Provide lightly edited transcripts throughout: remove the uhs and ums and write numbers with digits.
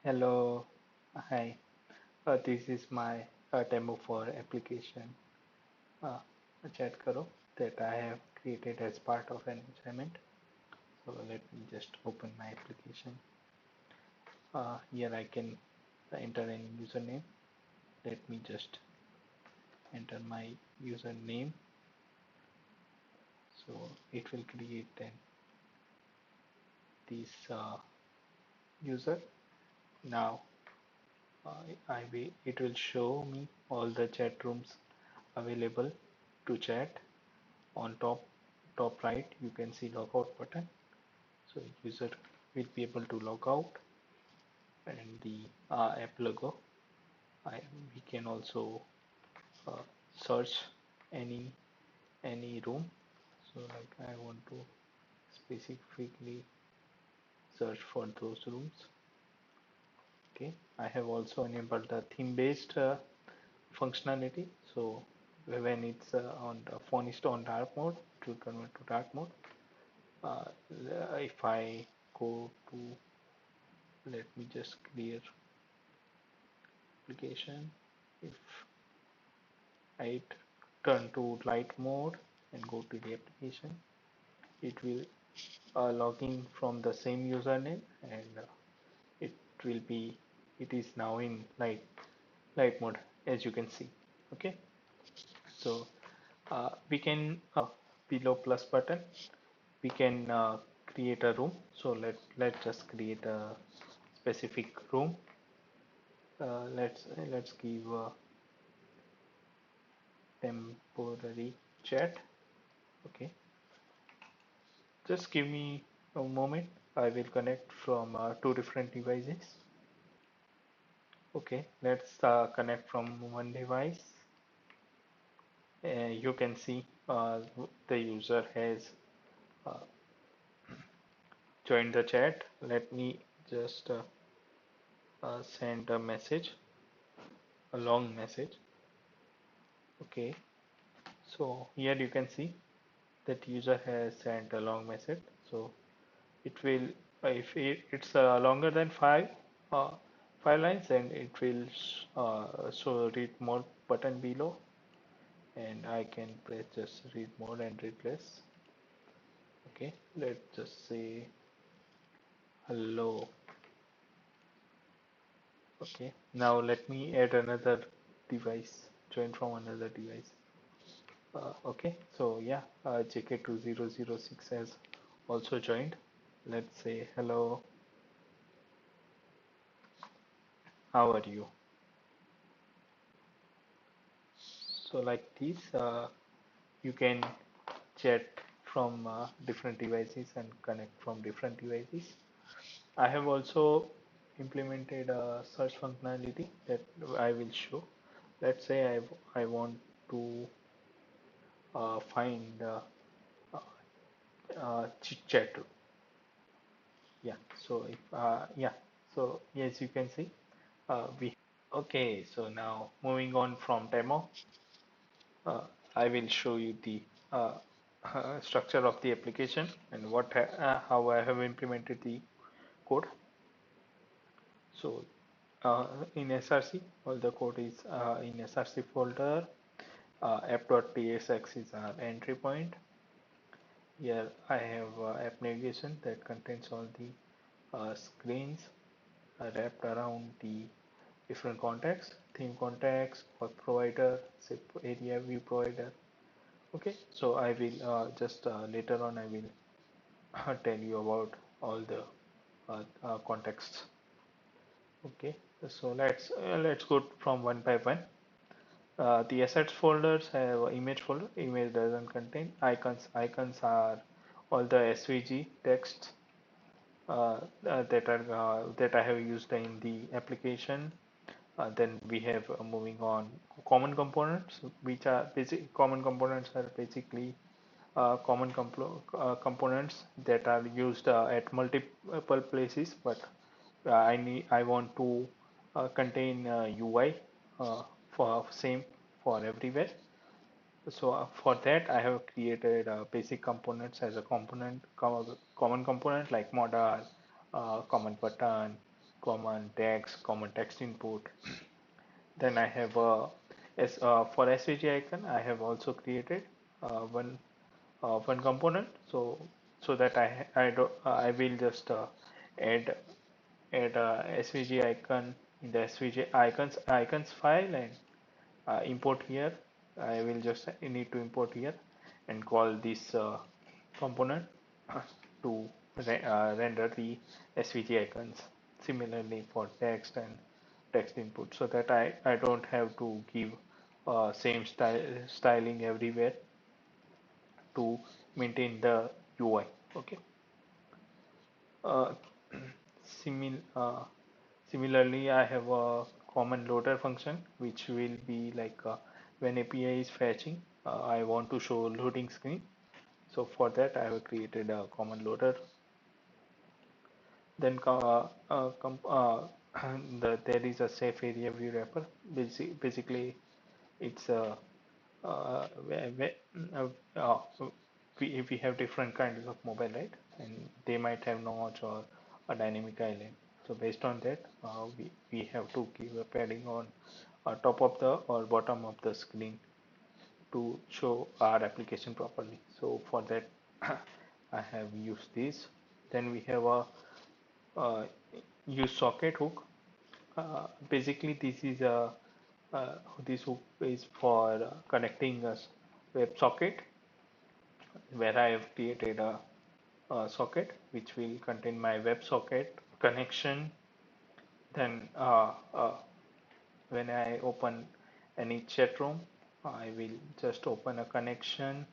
Hello, hi. This is my demo for application uh, Chat Karo that I have created as part of an assignment. So let me just open my application. Here I can enter any username. Let me just enter my username. So it will create then this user. Now it will show me all the chat rooms available to chat. On top right you can see logout button, so user will be able to log out, and the app logo. We can also uh, search any room. So like I want to specifically search for those rooms. Okay, I have also enabled the theme based functionality. So when it's on the phone is on dark mode, it will convert to dark mode. uh, if I go to, let me just clear application. If I turn to light mode and go to the application, it will log in from the same username, and it will be, it is now in light mode, as you can see. Okay, so we can below plus button we can create a room. So let's just create a specific room. Let's give temporary chat. Okay, just give me a moment. I will connect from two different devices. Okay, let's connect from one device. You can see the user has uh, joined the chat. Let me just send a message, a long message. Okay, so here you can see that user has sent a long message. So it will, if it's longer than uh, five lines, and it will show read more button below, and I can press just read more and replace. Okay, let's just say hello. Okay, now let me add another device, join from another device. Okay, so yeah, JK2006 has also joined. Let's say hello, how are you? So like this, you can chat from different devices and connect from different devices. I have also implemented a search functionality that I will show. Let's say I want to find uh, chit chat. Yeah. So if yeah. So yes, you can see we. Okay. So now moving on from demo, uh, I will show you the uh, structure of the application and how I have implemented the code. So in SRC, all the code is in SRC folder. App.tsx is our entry point. Here I have app navigation that contains all the screens wrapped around the different contacts, theme contacts, work provider, zip area view provider. Okay, so I will just later on I will tell you about all the contexts. Okay, so let's go from one by one. The assets folders have a image folder. Image doesn't contain icons. Icons are all the SVG text that I have used in the application. Then we have moving on common components, which are basic. Common components are basically components that are used at multiple places, but I want to contain UI for same for everywhere. So for that, I have created basic components as a common component like modal, common button. common text input. Then I have for SVG icon, I have also created one component. So that I will just add SVG icon in the SVG icons file and import here. I will just need to import here and call this component to render the SVG icons. Similarly for text and text input, so that I don't have to give same styling everywhere to maintain the UI. Okay. Uh, simil Similarly, I have a common loader function which will be like when API is fetching, I want to show loading screen. So for that, I have created a common loader. Then there is a safe area view wrapper. Basically, it's a where, uh, uh, we have different kinds of mobile, right? And they might have notch or a dynamic island. So based on that, we have to give a padding on top of the or bottom of the screen to show our application properly. So for that, I have used this. Then we have a uh, use socket hook. Basically, uh, this hook is for connecting a WebSocket, where I have created a socket which will contain my WebSocket connection. Then when I open any chat room, I will just open a connection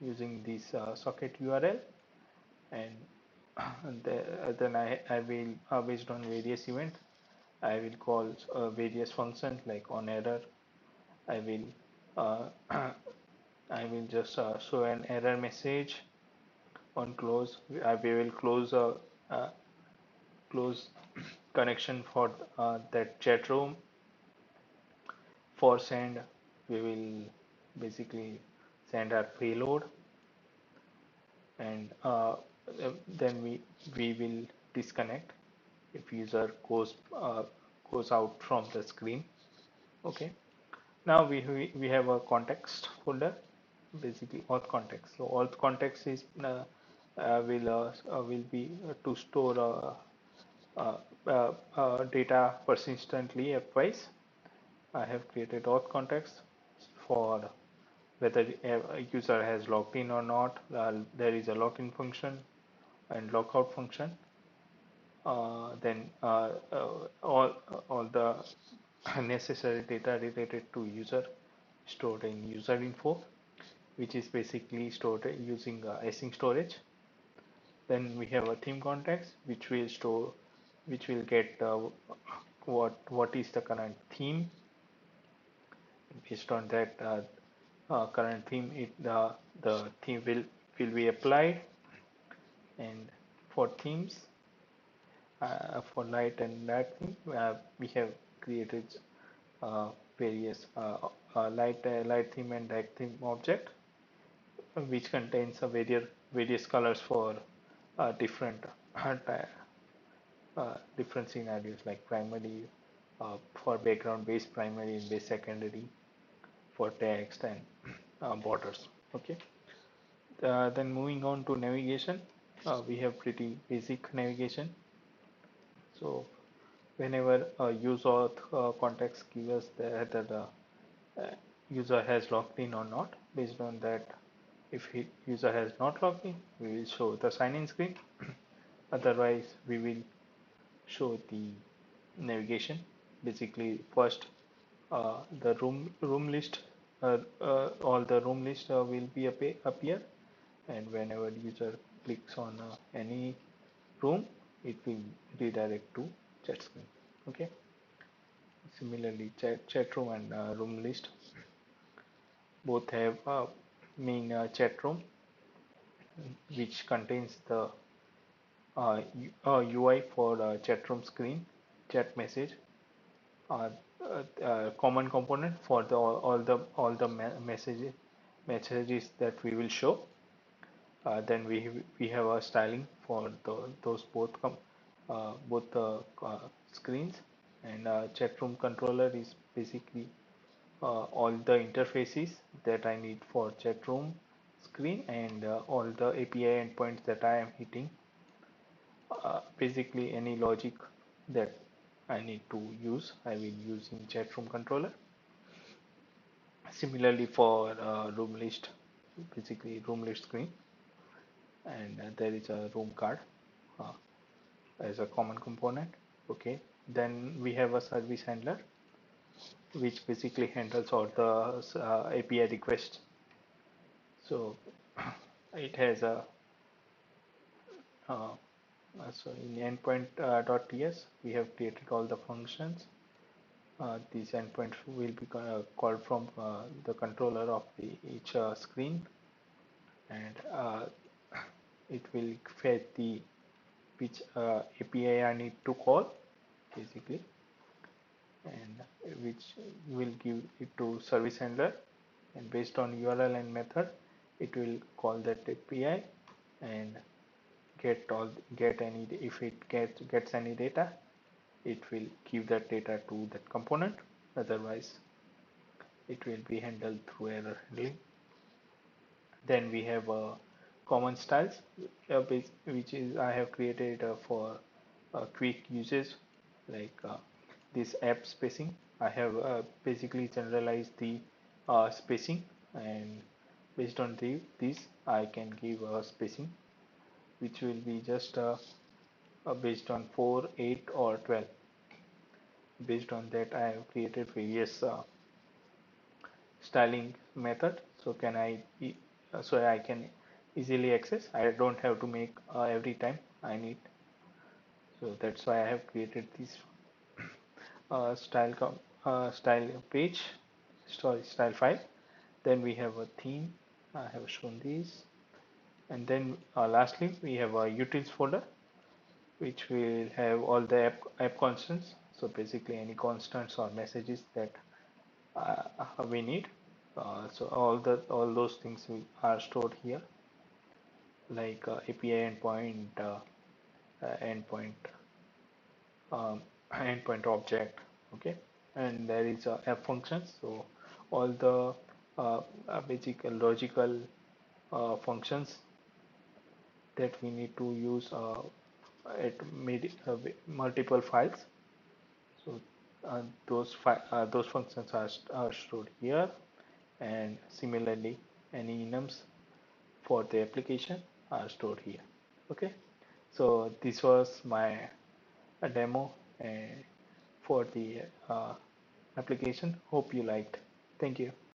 using this socket URL, and then I will based on various events, I will call various functions like on error. I will uh, I will just show an error message on close. We will uh, close connection for that chat room. For send, we will basically send our payload, and then we will disconnect if user goes out from the screen. Okay. Now we have a context folder, basically auth context. So auth context is will be to store data persistently twice. I have created auth context for whether a user has logged in or not. There is a login function and logout function. Then all the necessary data related to user stored in user info, which is basically stored using async storage. Then we have a theme context, which will get what is the current theme. Based on that current theme, the theme will be applied. And for themes, for light and dark theme, we have created various light theme and dark theme object, which contains various colors for different different scenarios, like primary for background based primary and base secondary for text and borders. Okay. Then moving on to navigation, we have pretty basic navigation. So whenever use auth context gives us that the uh, user has logged in or not. Based on that, if user has not logged in, we will show the sign in screen. Otherwise, we will show the navigation. Basically, first the room list, all the room list will be appear, and whenever user clicks on any room, it will redirect to chat screen. Okay. Similarly, chat room and room list both have a main chat room, which contains the UI for chat room screen, chat message, uh, common component for all the messages that we will show. Then we have a styling for those both both the screens. And chat room controller is basically all the interfaces that I need for chat room screen, and all the API endpoints that I am hitting, basically any logic that I need to use I will use in chat room controller. Similarly for room list, basically room list screen, and there is a room card uh, as a common component. Okay, then we have a service handler which basically handles all the API requests. So it has a uh, so in endpoint.ts we have created all the functions. These endpoints will be called from the controller of each screen, and it will fetch the which API I need to call basically, and which will give it to service handler, and based on URL and method it will call that API and get any, if it gets any data it will give that data to that component, otherwise it will be handled through error handling. Then we have common styles, which is I have created for quick uses, like this app spacing. I have basically generalized the spacing, and based on this I can give a spacing which will be just based on 4, 8 or 12. Based on that I have created various styling method, so so I can easily access. I don't have to make every time I need, so that's why I have created this style page, sorry, style file. Then we have a theme. I have shown these, and then lastly we have a utils folder which will have all the app constants, so basically any constants or messages that we need. So all those things are stored here, like API endpoint, um, endpoint object. Okay, and there is app functions. So all the basic logical functions that we need to use at multiple files. So those functions are stored here, and similarly any enums for the application are stored here. Okay, so this was my demo for the application. Hope you liked. Thank you.